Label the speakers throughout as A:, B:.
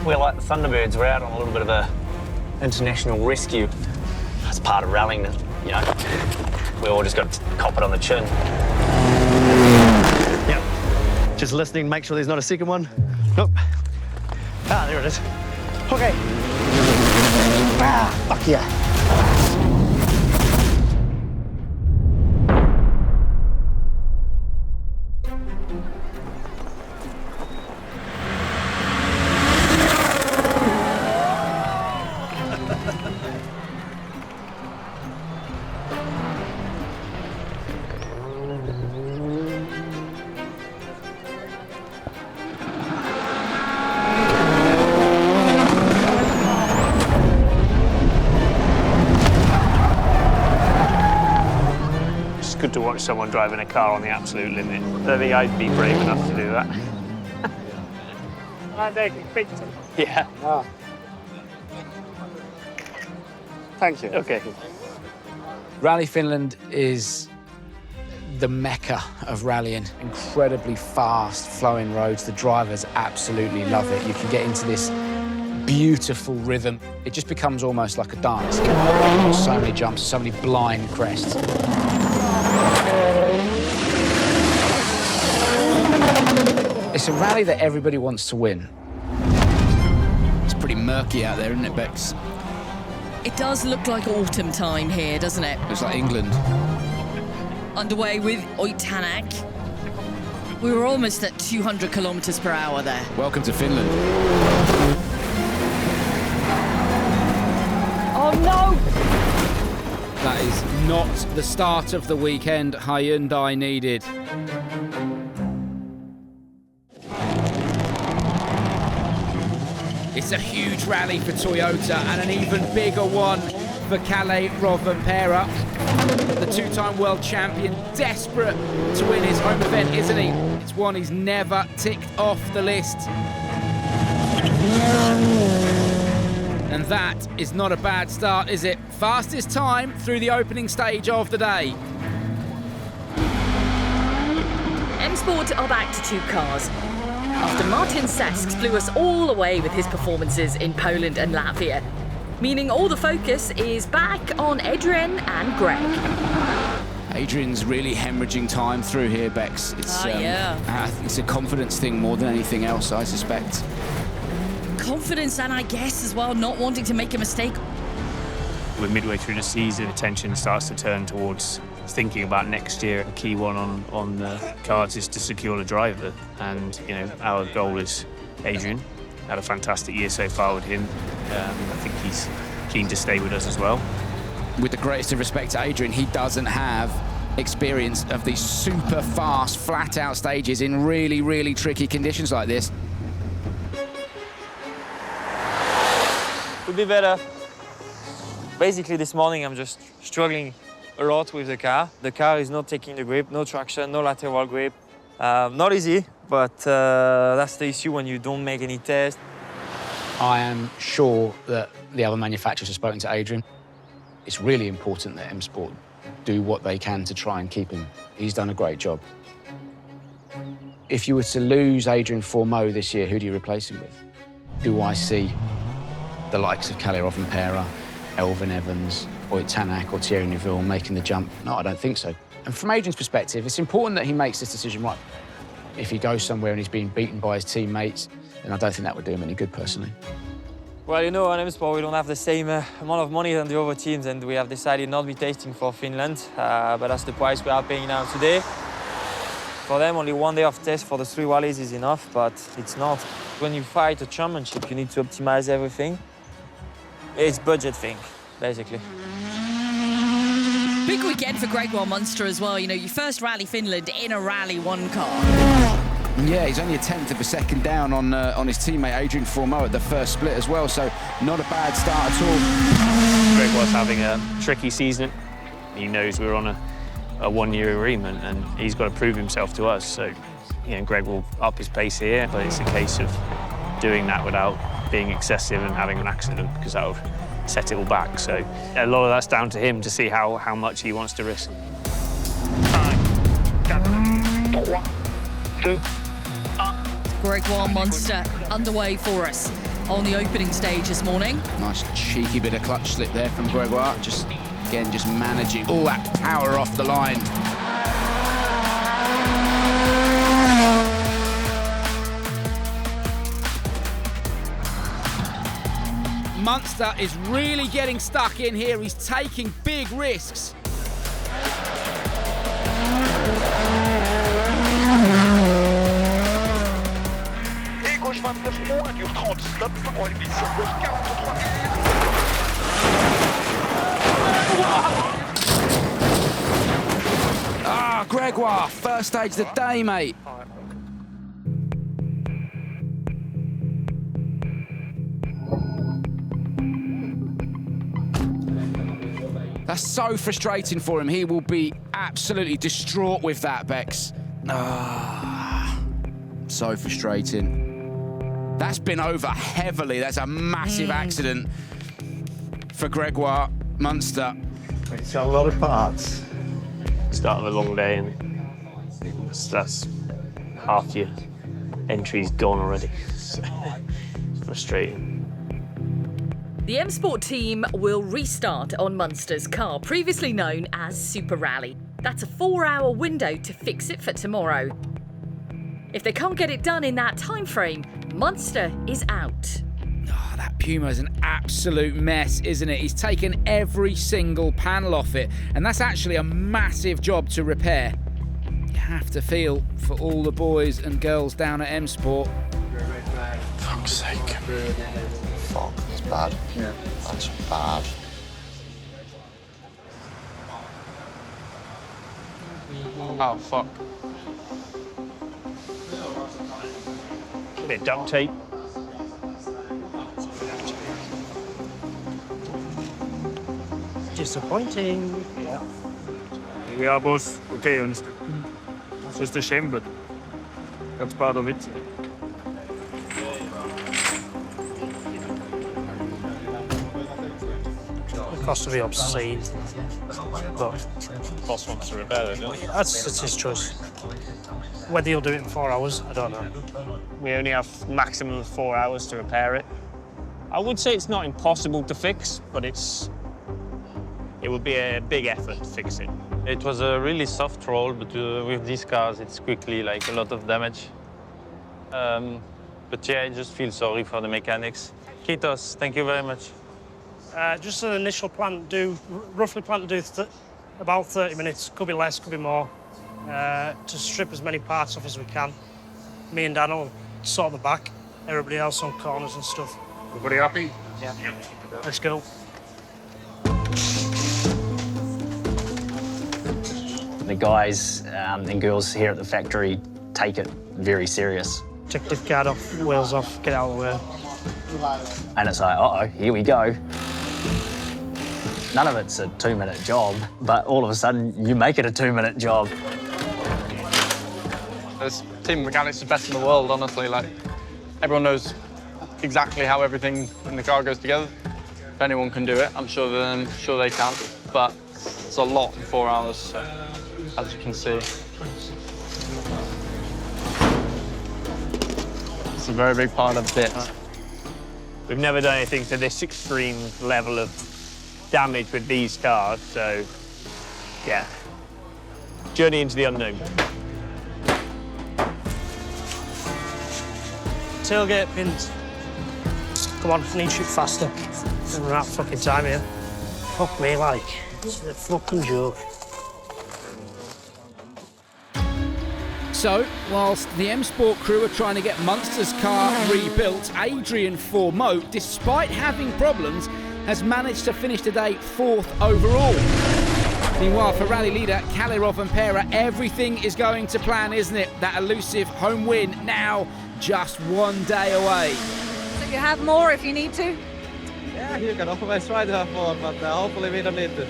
A: we're like the Thunderbirds. We're out on a little bit of a international rescue. That's part of rallying, you know. We all just got to cop it on the chin. Yep. Just listening, make sure there's not a second one. Nope. Ah, there it is. Okay. Ah, fuck yeah. Good to watch someone driving a car on the absolute limit. I don't think I'd be brave enough to do that.
B: I'm taking pictures.
A: Yeah.
B: Ah. Thank you.
A: Okay.
C: Rally Finland is the mecca of rallying. Incredibly fast flowing roads. The drivers absolutely love it. You can get into this beautiful rhythm. It just becomes almost like a dance. So many jumps, so many blind crests. It's a rally that everybody wants to win.
D: It's pretty murky out there, isn't it, Bex?
E: It does look like autumn time here, doesn't it?
D: It's like England.
E: Underway with Oitanak. We were almost at 200 kilometers per hour there.
D: Welcome to Finland.
E: Oh no!
C: That is not the start of the weekend Hyundai needed. It's a huge rally for Toyota and an even bigger one for Kalle Rovanperä. The two-time world champion, desperate to win his home event, isn't he? It's one he's never ticked off the list. And that is not a bad start, is it? Fastest time through the opening stage of the day.
F: M-Sport are back to two cars. After Martin Sesks blew us all away with his performances in Poland and Latvia, meaning all the focus is back on Adrien and Greg.
D: Adrian's really hemorrhaging time through here, Bex. It's,
E: yeah.
D: I think it's a confidence thing more than anything else, I suspect.
E: Confidence and I guess as well not wanting to make a mistake.
A: We're midway through the season, attention starts to turn towards thinking about next year. The key one on the cards is to secure the driver, and you know our goal is Adrien. Had a fantastic year so far with him. I think he's keen to stay with us as well.
D: With the greatest of respect to Adrien, he doesn't have experience of these super fast, flat-out stages in really, really tricky conditions like this.
B: Could be better. Basically, this morning I'm just struggling a lot with the car. The car is not taking the grip, no traction, no lateral grip. Not easy, but that's the issue when you don't make any tests.
C: I am sure that the other manufacturers have spoken to Adrien. It's really important that M-Sport do what they can to try and keep him. He's done a great job. If you were to lose Adrien Fourmaux this year, who do you replace him with? Do I see the likes of Kalle Rovanperä, Elvin Evans, Oitanak or Thierry Neuville making the jump? No, I don't think so. And from Adrian's perspective, it's important that he makes this decision right. If he goes somewhere and he's being beaten by his teammates, then I don't think that would do him any good personally.
B: Well, you know, on M-Sport we don't have the same amount of money than the other teams, and we have decided not to be tasting for Finland, but that's the price we are paying now today. For them, only one day of test for the 3 rallies is enough, but it's not. When you fight a championship, you need to optimize everything. It's budget thing, basically.
E: Big weekend for Grégoire Munster as well. You know, your first Rally Finland in a Rally 1 car.
D: Yeah, he's only a tenth of a second down on his teammate Adrien Fourmaux at the first split as well, so not a bad start at all.
A: Grégoire's having a tricky season. He knows we're on a 1-year agreement, and he's got to prove himself to us. So, you know, Greg will up his pace here, but it's a case of doing that without being excessive and having an accident, because that would set it all back. So a lot of that's down to him to see how much he wants to risk. 5, 4, 3.
E: Grégoire Munster underway for us. on the opening stage this morning.
D: Nice cheeky bit of clutch slip there from Grégoire. Just, again, just managing all that power off the line. Munster is really getting stuck in here. He's taking big risks. Ah, Grégoire, first stage of the day, mate. That's so frustrating for him. He will be absolutely distraught with that, Bex. Ah, so frustrating. That's been over heavily. That's a massive accident for Grégoire Munster.
G: It's got a lot of parts.
A: Start of a long day, and that's half your entry's gone already. So, it's frustrating.
F: The M Sport team will restart on Munster's car, previously known as Super Rally. That's a 4-hour window to fix it for tomorrow. If they can't get it done in that time frame, Munster is out.
D: Oh, that Puma is an absolute mess, isn't it? He's taken every single panel off it, and that's actually a massive job to repair. You have to feel for all the boys and girls down at M Sport.
G: Fuck's sake. Fuck, that's bad. Yeah. That's bad.
B: Oh, fuck.
A: A bit of duct tape.
H: Disappointing. Yeah. We are both okay, and it's just a shame, but that's part of it. The cost will be obscene, but
I: Boss wants to repair it, doesn't he?
H: that's his choice. Whether he'll do it in 4 hours, I don't know.
A: We only have maximum of 4 hours to repair it. I would say it's not impossible to fix, but it would be a big effort to fix it.
I: It was a really soft roll, but with these cars, it's quickly like a lot of damage. But yeah, I just feel sorry for the mechanics. Kitos, thank you very much.
H: Just an initial plan roughly plan to do about 30 minutes. Could be less, could be more. To strip as many parts off as we can. Me and Dan will sort the back. Everybody else on corners and stuff. Everybody happy? Yeah. Let's go.
J: The guys and girls here at the factory take it very serious.
H: Take the guard off, wheels off, get out of the way.
J: And it's like, uh-oh, here we go. None of it's a 2-minute job, but all of a sudden you make it a 2-minute job.
K: This team mechanics is best in the world, honestly. Like, everyone knows exactly how everything in the car goes together. If anyone can do it, I'm sure they can. But it's a lot in 4 hours, so, as you can see. It's a very big part of it.
A: We've never done anything to this extreme level of damage with these cars, so yeah. Journey into the unknown.
H: Tailgate pins. Come on, I need to shoot faster. We're out of fucking time here. Fuck me, like. It's a fucking joke.
D: So, whilst the M Sport crew are trying to get Munster's car rebuilt, Adrien Fourmaux, despite having problems, has managed to finish today 4th overall. Meanwhile, for rally leader Kalle Rovanperä, everything is going to plan, isn't it? That elusive home win now just 1 day away.
L: So you have more if you need to?
M: Yeah, you can always try to have more, but hopefully we don't need to.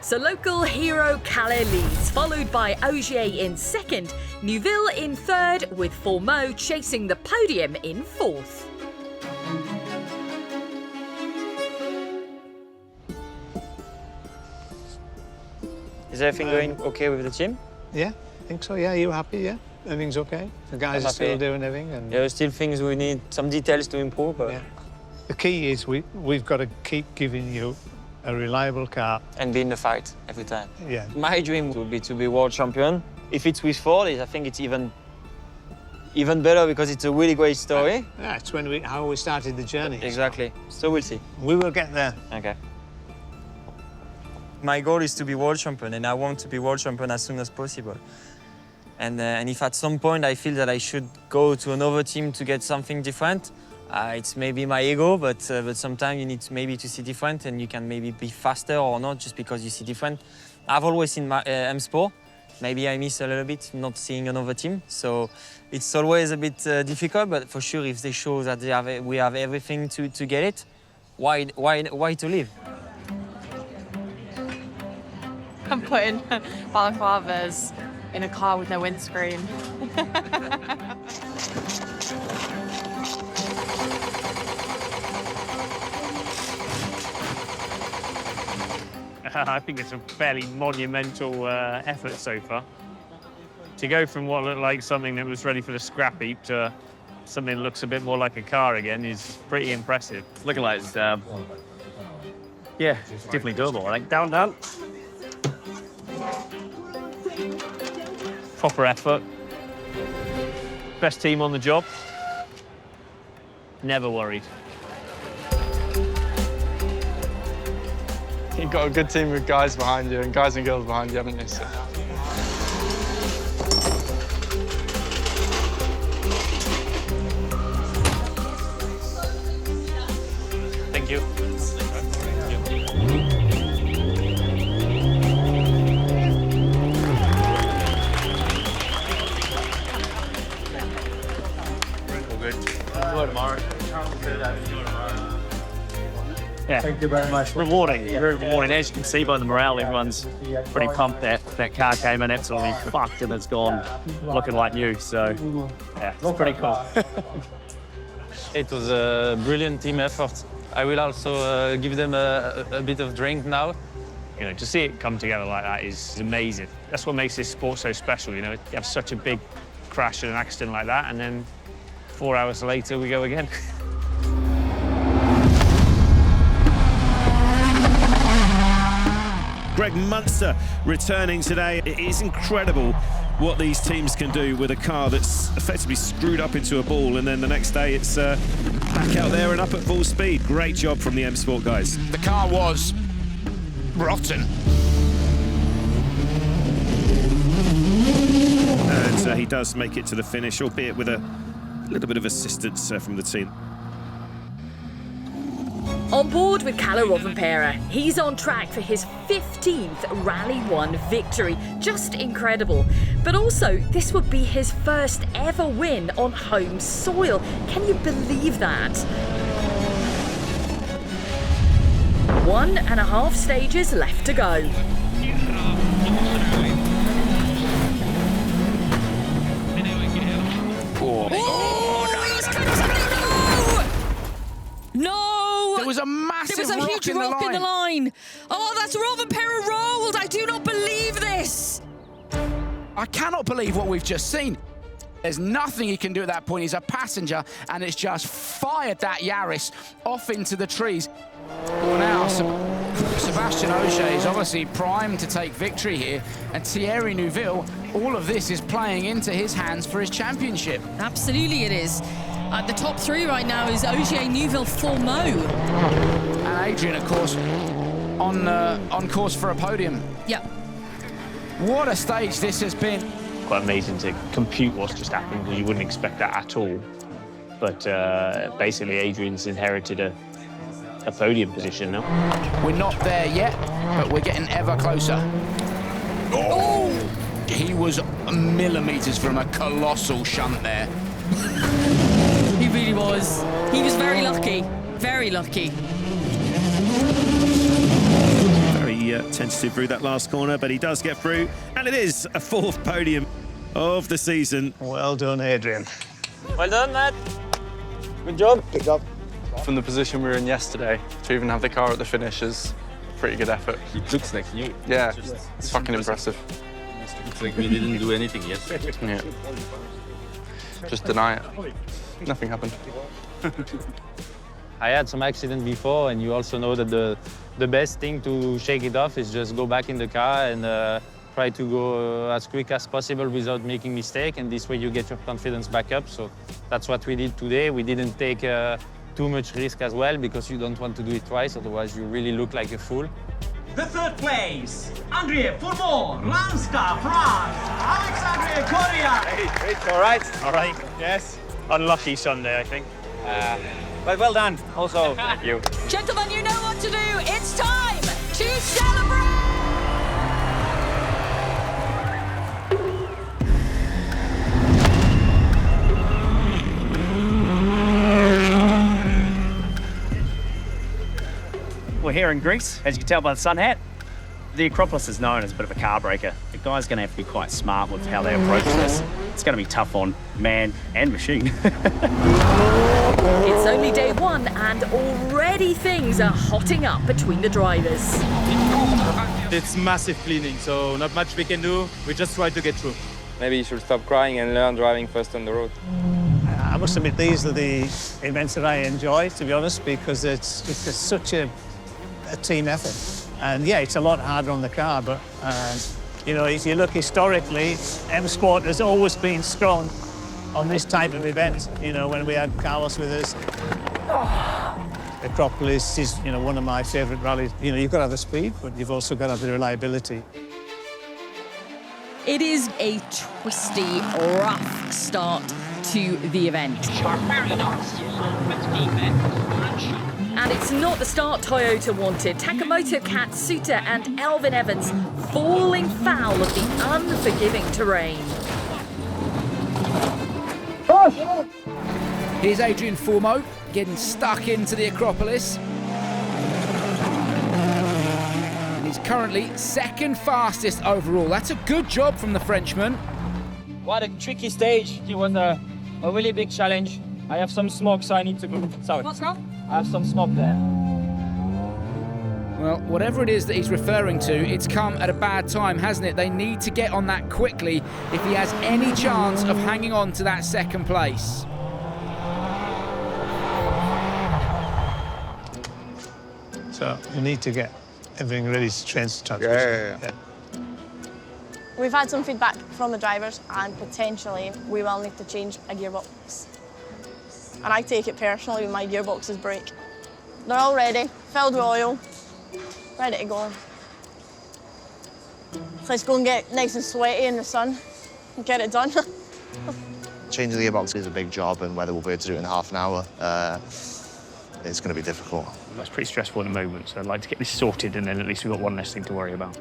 F: So local hero Kalle leads, followed by Ogier in second, Neuville in third, with Fourmaux chasing the podium in fourth.
B: Is everything going okay with the team?
G: Yeah, I think so. Yeah, you happy? Yeah. everything's okay? The guys are still doing everything? And
B: There are still things we need, some details to improve, but...
G: Yeah. The key is we've got to keep giving you a reliable car.
B: And be in the fight every time.
G: Yeah.
B: My dream would be to be world champion. If it's with Ford, I think it's even better because it's a really great story.
G: Yeah, it's how we started the journey.
B: Exactly. So we'll see.
G: We will get there.
B: Okay. My goal is to be world champion, and I want to be world champion as soon as possible. And if at some point I feel that I should go to another team to get something different, it's maybe my ego, but sometimes you need to see different, and you can maybe be faster or not just because you see different. I've always seen my M Sport. Maybe I miss a little bit not seeing another team, so it's always a bit difficult. But for sure, if they show that we have everything to get it, why to leave?
N: I'm putting balaclavas in a car with no windscreen.
A: I think it's a fairly monumental effort so far. To go from what looked like something that was ready for the scrap heap to something that looks a bit more like a car again is pretty impressive.
O: It's looking like it's, yeah, it's definitely doable, I think.
H: Down, down.
A: Proper effort. Best team on the job. Never worried.
K: You've got a good team with guys behind you and guys and girls behind you, haven't you? So.
A: Thank you.
O: Yeah. Thank you very much. Rewarding, very rewarding. As you can see by the morale, everyone's pretty pumped that car came in absolutely fucked and it's gone looking like new. So, yeah, it's pretty cool.
I: It was a brilliant team effort. I will also give them a bit of drink now.
A: You know, to see it come together like that is amazing. That's what makes this sport so special, you know. You have such a big crash and an accident like that, and then 4 hours later we go again.
P: Grégoire Munster returning today. It is incredible what these teams can do with a car that's effectively screwed up into a ball, and then the next day it's back out there and up at full speed. Great job from the M Sport guys.
D: The car was rotten.
P: And he does make it to the finish, albeit with a little bit of assistance from the team.
F: On board with Kalle Rovanperä, he's on track for his 15th Rally 1 victory. Just incredible. But also, this would be his first ever win on home soil. Can you believe that? 1.5 stages left to go.
E: No!
D: There was a massive
E: There was a huge rock in the line. Oh, that's Rovanperä rolled. I do not believe this.
D: I cannot believe what we've just seen. There's nothing he can do at that point. He's a passenger, and it's just fired that Yaris off into the trees. Well, now, Sebastian Ogier is obviously primed to take victory here, and Thierry Neuville, all of this is playing into his hands for his championship.
E: Absolutely it is. The top three right now is Ogier, Neuville, Fourmaux.
D: And Adrien, of course, on course for a podium.
E: Yeah.
D: What a stage this has been.
A: Quite amazing to compute what's just happened, because you wouldn't expect that at all. But basically, Adrian's inherited a podium position now.
D: We're not there yet, but we're getting ever closer. Oh! He was millimetres from a colossal shunt there.
E: He really was. He was very lucky. Very lucky.
P: Very tentative through that last corner, but he does get through, and it is a 4th podium of the season.
G: Well done, Adrien.
B: Well done, Matt. Good job.
G: Good job.
K: From the position we were in yesterday to even have the car at the finish is a pretty good effort.
O: It looks like you.
K: Yeah, it's fucking impressive.
I: It's like we didn't do anything yet.
K: Yeah. Just deny it. Nothing happened.
I: I had some accident before, and you also know that the best thing to shake it off is just go back in the car and try to go as quick as possible without making mistake, and this way you get your confidence back up. So that's what we did today. We didn't take too much risk as well, because you don't want to do it twice, otherwise you really look like a fool.
Q: The third place, Adrien Fourmaux, Munster, France. Adrien, Korea.
O: Hey, it's all right. All right. Yes. Unlucky Sunday, I think. But well done. Also, thank you.
F: Gentlemen, you know what to do. It's time to celebrate!
O: We're here in Greece, as you can tell by the sun hat. The Acropolis is known as a bit of a car breaker. The guys are going to have to be quite smart with how they approach this. It's going to be tough on man and machine.
F: It's only day one and already things are hotting up between the drivers.
R: It's massive cleaning, so not much we can do. We just try to get through.
B: Maybe you should stop crying and learn driving first on the road.
G: I must admit, these are the events that I enjoy, to be honest, because it's just such a team effort. And yeah, it's a lot harder on the car, but you know, if you look historically, M Sport has always been strong on this type of event. You know, when we had Carlos with us, Acropolis is, you know, one of my favourite rallies. You know, you've got to have the speed, but you've also got to have the reliability.
F: It is a twisty, rough start to the event. And it's not the start Toyota wanted. Takamoto Katsuta and Elvin Evans falling foul of the unforgiving terrain.
D: Here's Adrien Fourmaux getting stuck into the Acropolis. And he's currently second fastest overall. That's a good job from the Frenchman.
B: What a tricky stage. It was a really big challenge. I have some smoke, so I need to go. Sorry. What's wrong? I have some smoke there.
D: Well, whatever it is that he's referring to, it's come at a bad time, hasn't it? They need to get on that quickly if he has any chance of hanging on to that second place.
G: So you need to get everything ready to transfer.
S: Yeah. We've had some feedback from the drivers, and potentially we will need to change a gearbox. And I take it personally when my gearboxes break. They're all ready, filled with oil, ready to go. Let's go and get nice and sweaty in the sun and get it done.
T: Changing the gearbox is a big job, and whether we'll be able to do it in half an hour, it's going to be difficult.
A: That's pretty stressful at the moment, so I'd like to get this sorted, and then at least we've got one less thing to worry about.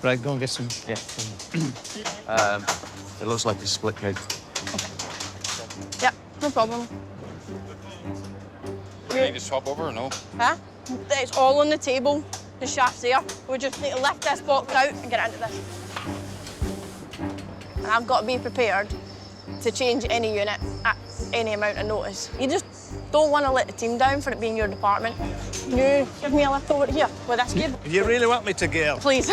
G: Right, go and get some.
T: Yeah. It looks like a split cage.
S: Yep, no problem.
U: Do you need to swap over or no?
S: Huh? It's all on the table. The shaft's there. We just need to lift this box out and get into this. And I've got to be prepared to change any unit at any amount of notice. You just don't want to let the team down for it being your department. Can you give me a lift over here with this gear?
G: You really want me to, Gail?
S: Please.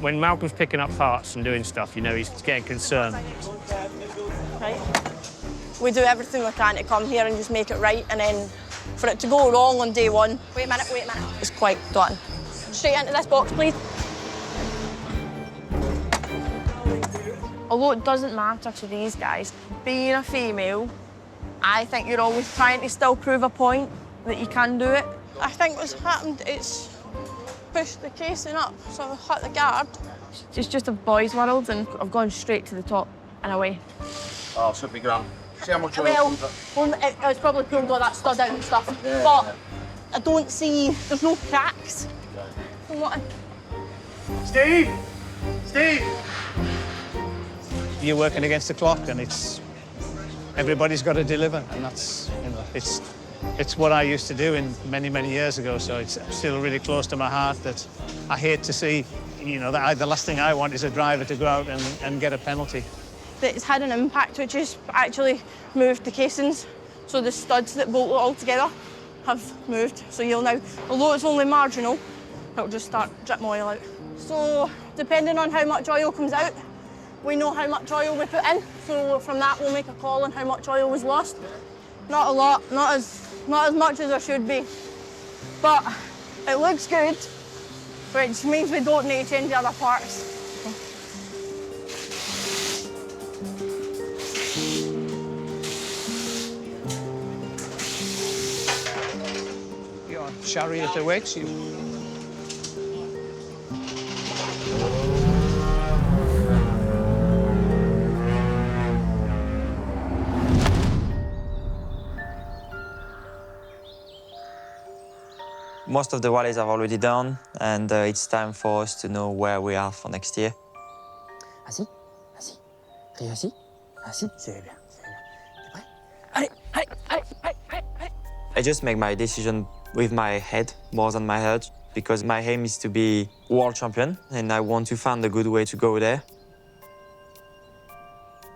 A: When Malcolm's picking up parts and doing stuff, you know he's getting concerned.
S: Right. We do everything we can to come here and just make it right, and then for it to go wrong on day one, wait a minute, it's quite done. Straight into this box, please. Although it doesn't matter to these guys, being a female, I think you're always trying to still prove a point that you can do it. I think what's happened is pushed the casing up, so I've hit the guard. It's just a boys' world, and I've gone straight to the top and away.
U: Oh, should be grand. See how much
S: Well, it's probably pulled all that stud out and stuff,
U: Yeah.
S: but I don't see, there's no cracks.
G: Steve! Steve! You're working against the clock, and everybody's got to deliver, and that's, you know, it's what I used to do many years ago, so it's still really close to my heart that I hate to see, you know, the last thing I want is a driver to go out and get a penalty.
S: It's had an impact which has actually moved the casings. So the studs that bolt it all together have moved. So you'll now, although it's only marginal, it'll just start dripping oil out. So depending on how much oil comes out, we know how much oil we put in. So from that we'll make a call on how much oil was lost. Not a lot, not as much as there should be. But it looks good, which means we don't need to change the other parts.
G: Your chariot awaits you.
B: Most of the rallies are already done, and it's time for us to know where we are for next year.
C: Assis, assis, assis, assis, c'est bien, c'est bien. T'es prêt? Allez, allez, allez, allez, allez, allez.
B: I just make my decision with my head more than my heart, because my aim is to be world champion, and I want to find a good way to go there.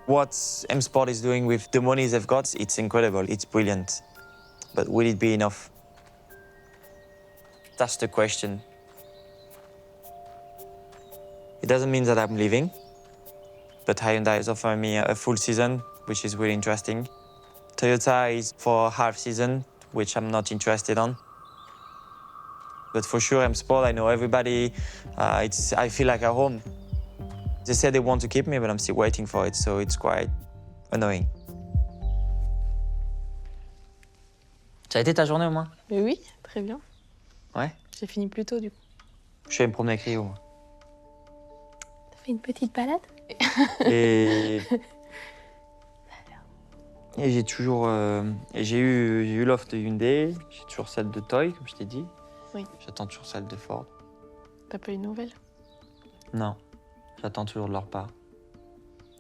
B: What M Sport is doing with the money they've got, it's incredible, it's brilliant. But will it be enough? That's the question. It doesn't mean that I'm leaving, but Hyundai is offering me a full season, which is really interesting. Toyota is for half season, which I'm not interested on. But for sure, M Sport, I know everybody. I feel like at home. They said they want to keep me, but I'm still waiting for it, so it's quite annoying. Ça a été ta journée au moins?
N: Oui, très bien.
B: Ouais?
N: J'ai fini plus tôt du coup.
B: Je suis allé me promener avec Rio.
N: T'as fait une petite balade?
B: Et j'ai toujours... j'ai eu l'offre de Hyundai, j'ai toujours celle de Toy, comme je t'ai dit.
N: Oui.
B: J'attends toujours celle de Ford.
N: T'as pas eu de nouvelles?
B: Non, j'attends toujours de leur part.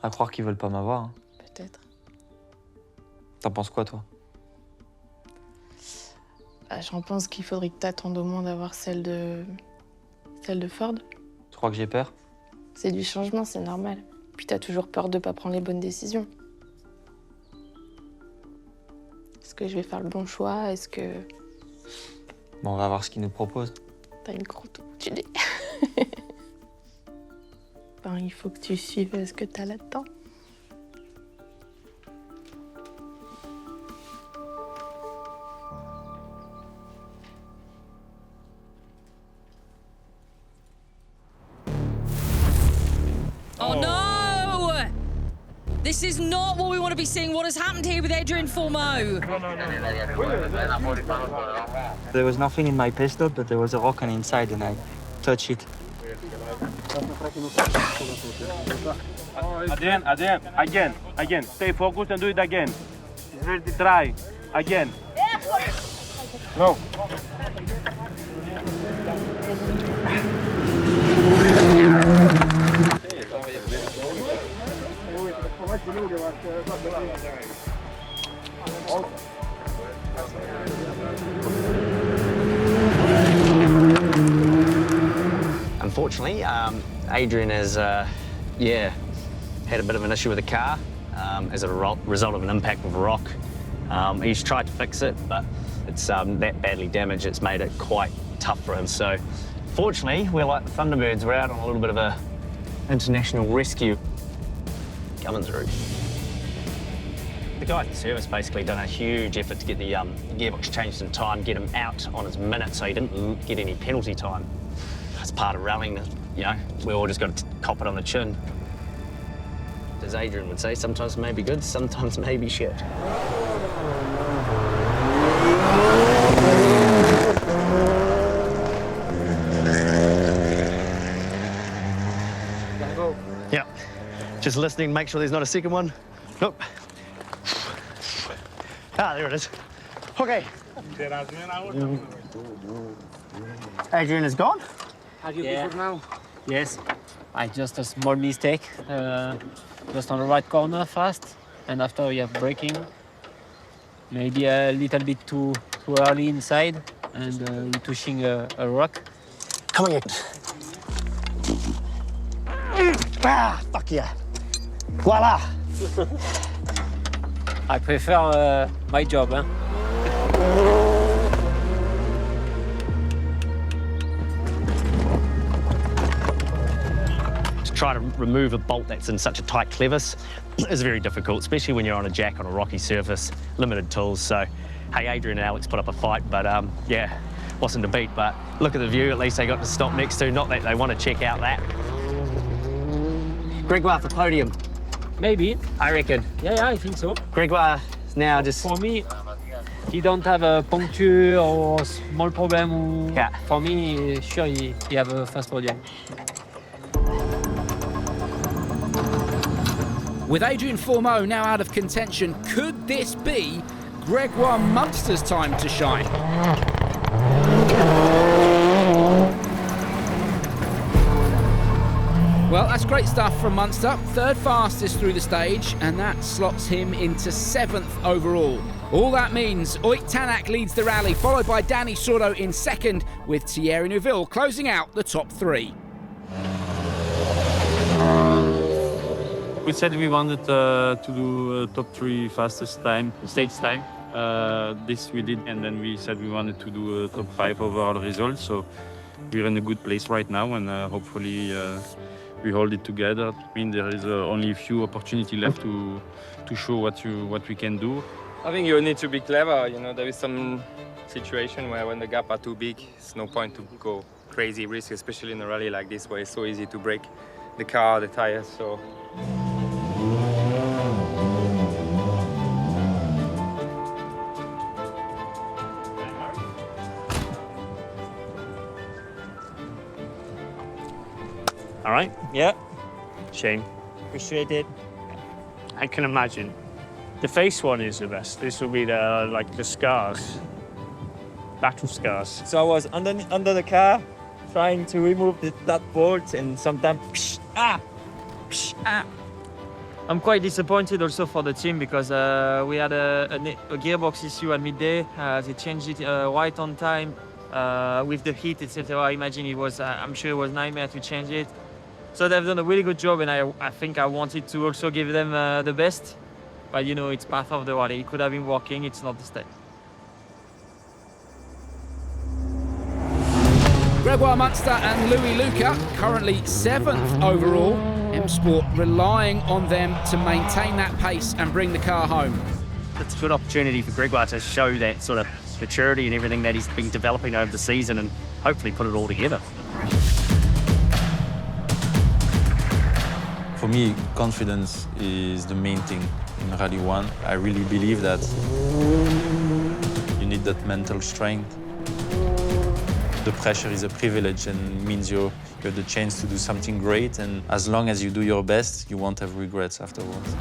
B: À croire qu'ils veulent pas m'avoir. Hein.
N: Peut-être.
B: T'en penses quoi, toi?
N: J'en pense qu'il faudrait que t'attendes au moins d'avoir celle de Ford.
B: Tu crois que j'ai peur?
N: C'est du changement, c'est normal. Puis t'as toujours peur de pas prendre les bonnes décisions. Est-ce que je vais faire le bon choix? Est-ce que...
B: Bon, on va voir ce qu'ils nous proposent.
N: T'as une croûte où tu dis. Ben, il faut que tu suives ce que t'as là-dedans.
F: Oh no! This is not what we want to be seeing. What has happened here with Adrien Fourmaux?
C: There was nothing in my pistol, but there was a rock on the inside and I touched it.
V: Adrien, again. Stay focused and do it again. It's ready to try. Again. No.
J: Unfortunately, Adrien has, had a bit of an issue with the car as a result of an impact with a rock. He's tried to fix it, but it's that badly damaged, it's made it quite tough for him. So, fortunately, we're like the Thunderbirds, we're out on a little bit of a international rescue coming through. The guy at the service basically done a huge effort to get the gearbox changed in time, get him out on his minute so he didn't get any penalty time. That's part of rallying, you know, we all just got to cop it on the chin. As Adrien would say, sometimes may be good, sometimes may be shit.
W: Yeah, just listening, make sure there's not a second one. Nope. Ah, there it is. Okay. Adrien is gone.
O: Have you before now? Yes. I just a small mistake. Just on the right corner fast, and after we have braking. Maybe a little bit too early inside, and we're touching a rock.
W: Come on,
C: Ah, fuck yeah. Voila.
H: I prefer my job, huh?
J: To try to remove a bolt that's in such a tight clevis is very difficult, especially when you're on a jack on a rocky surface, limited tools. So, hey, Adrien and Alex put up a fight, but yeah, wasn't a beat. But look at the view, at least they got to stop next to, not that they want to check out that. Grégoire for podium.
H: Maybe.
J: I reckon.
H: Yeah, I think so.
J: Grégoire now just...
H: For me, he don't have a puncture or small problem.
J: Yeah.
H: For me, sure, he have a fast podium.
D: With Adrien Fourmaux now out of contention, could this be Grégoire Munster's time to shine? Well, that's great stuff from Munster. Third fastest through the stage, and that slots him into 7th overall. All that means Oyt Tanak leads the rally, followed by Danny Sordo in 2nd, with Thierry Neuville closing out the top 3.
L: We said we wanted to do top 3 fastest time, stage time. This we did, and then we said we wanted to do a top 5 overall results. So we're in a good place right now, and hopefully we hold it together. I mean, there is only a few opportunities left to show what we can do.
M: I think you need to be clever. You know, there is some situation where when the gap are too big, it's no point to go crazy risk, especially in a rally like this where it's so easy to break the car, the tires. So.
A: All right?
H: Yeah.
A: Shame.
H: Appreciate it.
A: I can imagine. The face one is the best. This will be the scars. Battle scars.
B: So I was under the car, trying to remove that bolt, and sometimes, I'm quite disappointed also for the team because we had a gearbox issue at midday. They changed it right on time with the heat, etc. I imagine it was, I'm sure it was a nightmare to change it. So they've done a really good job, and I think I wanted to also give them the best. But you know, it's part of the rally. It could have been working, it's not the stage.
D: Grégoire Munster and Louis Luca currently 7th overall. M Sport relying on them to maintain that pace and bring the car home.
J: It's a good opportunity for Grégoire to show that sort of maturity and everything that he's been developing over the season, and hopefully put it all together.
L: For me, confidence is the main thing in Rally 1. I really believe that you need that mental strength. The pressure is a privilege and means you have the chance to do something great, and as long as you do your best, you won't have regrets afterwards.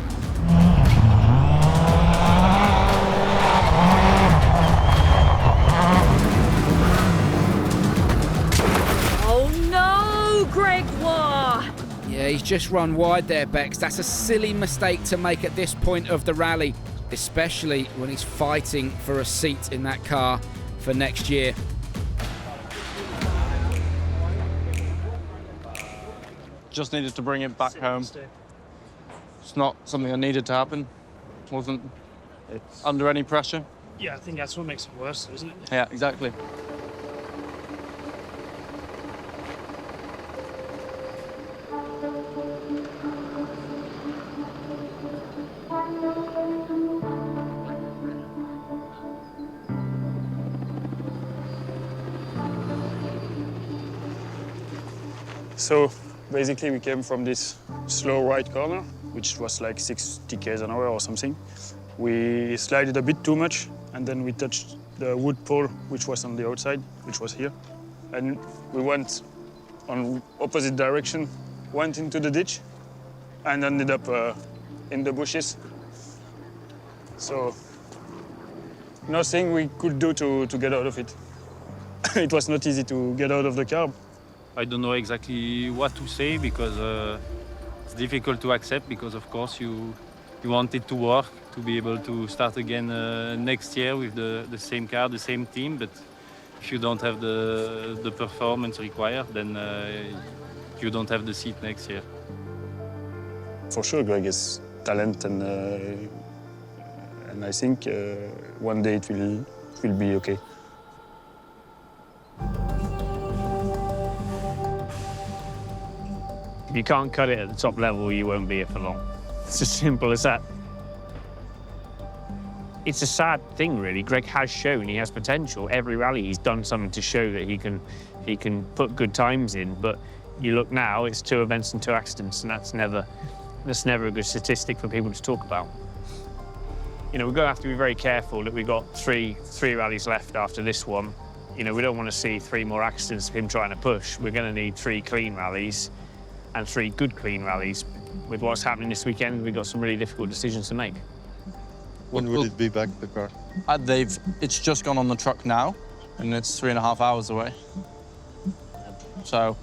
F: Oh no, Grégoire!
D: Yeah, he's just run wide there, Bex. That's a silly mistake to make at this point of the rally, especially when he's fighting for a seat in that car for next year.
K: Just needed to bring it back home. It's not something that needed to happen. Wasn't under any pressure.
A: Yeah, I think that's what makes it worse, isn't it?
K: Yeah, exactly.
X: So basically we came from this slow right corner, which was like 60 km an hour or something. We slided a bit too much, and then we touched the wood pole, which was on the outside, which was here. And we went on opposite direction, went into the ditch, and ended up in the bushes. So nothing we could do to get out of it. It was not easy to get out of the car.
L: I don't know exactly what to say because it's difficult to accept because, of course, you want it to work, to be able to start again next year with the same car, the same team. But if you don't have the performance required, then you don't have the seat next year.
X: For sure, Greg is talent, and I think one day it will be okay.
A: If you can't cut it at the top level, you won't be here for long. It's as simple as that. It's a sad thing, really. Greg has shown he has potential. Every rally he's done something to show that he can put good times in, but you look now, it's 2 events and 2 accidents, and that's never a good statistic for people to talk about. You know, we're going to have to be very careful that we've got three rallies left after this one. You know, we don't want to see 3 more accidents of him trying to push. We're going to need 3 clean rallies and 3 good clean rallies. With what's happening this weekend, we've got some really difficult decisions to make.
E: When will it be back, the car?
K: It's just gone on the truck now, and it's 3.5 hours away. So,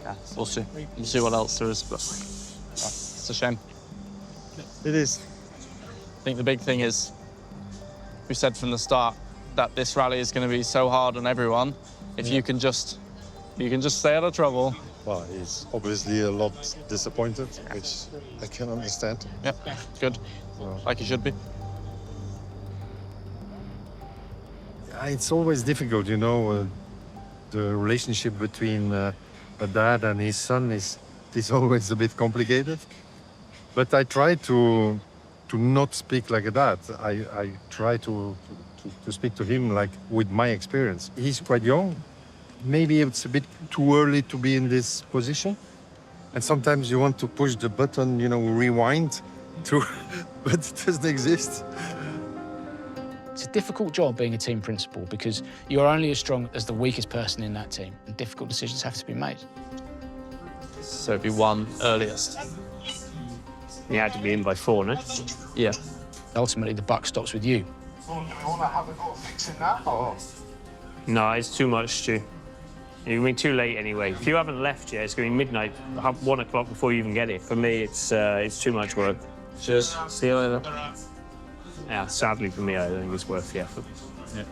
K: yeah, we'll see. We'll see what else there is, but it's a shame.
E: It is.
K: I think the big thing is, we said from the start that this rally is going to be so hard on everyone. If you can just stay out of trouble.
E: Well, he's obviously a lot disappointed, which I can understand.
K: Yeah, good. Like he should be.
E: It's always difficult, you know. The relationship between a dad and his son is always a bit complicated. But I try to not speak like a dad. I try to speak to him like with my experience. He's quite young. Maybe it's a bit too early to be in this position. And sometimes you want to push the button, you know, rewind, but it doesn't exist.
D: It's a difficult job being a team principal because you're only as strong as the weakest person in that team, and difficult decisions have to be made.
K: So if he won earliest.
A: He had to be in by 4, no?
K: Yeah.
D: Ultimately, the buck stops with you.
U: So do you want to have a go at fixing that, or?
A: No, it's too much, Stu. You're going to be too late anyway. If you haven't left yet, it's going to be midnight, 1 o'clock before you even get it. For me, it's too much work.
K: Cheers. See you later.
A: Yeah, sadly for me, I don't think it's worth the effort.
D: Yeah.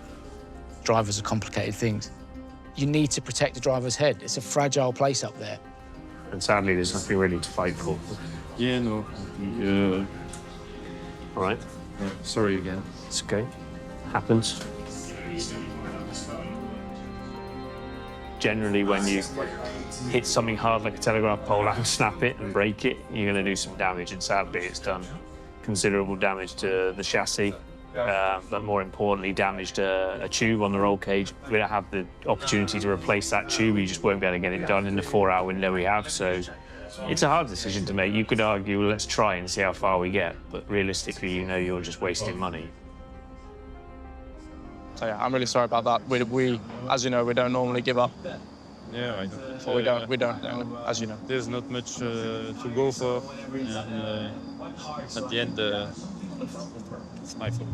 D: Drivers are complicated things. You need to protect the driver's head. It's a fragile place up there.
A: And sadly, there's nothing really to fight for.
L: Yeah, no.
A: All right.
L: Yeah, sorry again.
A: It's okay. Happens. Generally, when you hit something hard like a telegraph pole and snap it and break it, you're going to do some damage, and sadly it's done considerable damage to the chassis, but more importantly damaged a tube on the roll cage. We don't have the opportunity to replace that tube. We just won't be able to get it done in the 4-hour window we have, so it's a hard decision to make. You could argue, well, let's try and see how far we get, but realistically, you know you're just wasting money.
K: So yeah, I'm really sorry about that. We as you know, we don't normally give up.
L: Yeah, I know.
K: So we don't, as you know.
L: There's not much to go for. And, at the end, it's my fault.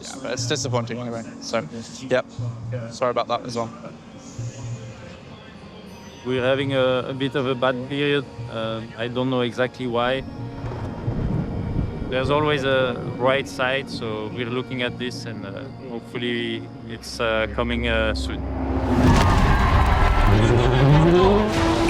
K: Yeah, but it's disappointing anyway. So, yep, sorry about that as well.
L: We're having a bit of a bad period. I don't know exactly why. There's always a right side, so we're looking at this, and hopefully it's coming soon.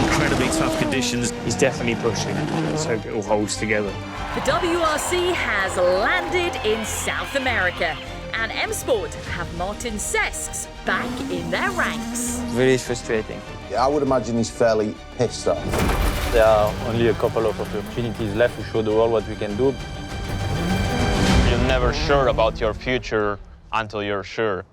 A: Incredibly tough conditions. He's definitely pushing. Let's hope it all holds together.
F: The WRC has landed in South America, and M Sport have Martin Sesks back in their ranks.
B: Very frustrating.
U: Yeah, I would imagine he's fairly pissed off.
B: There are only a couple of opportunities left to show the world what we can do.
I: You're never sure about your future until you're sure.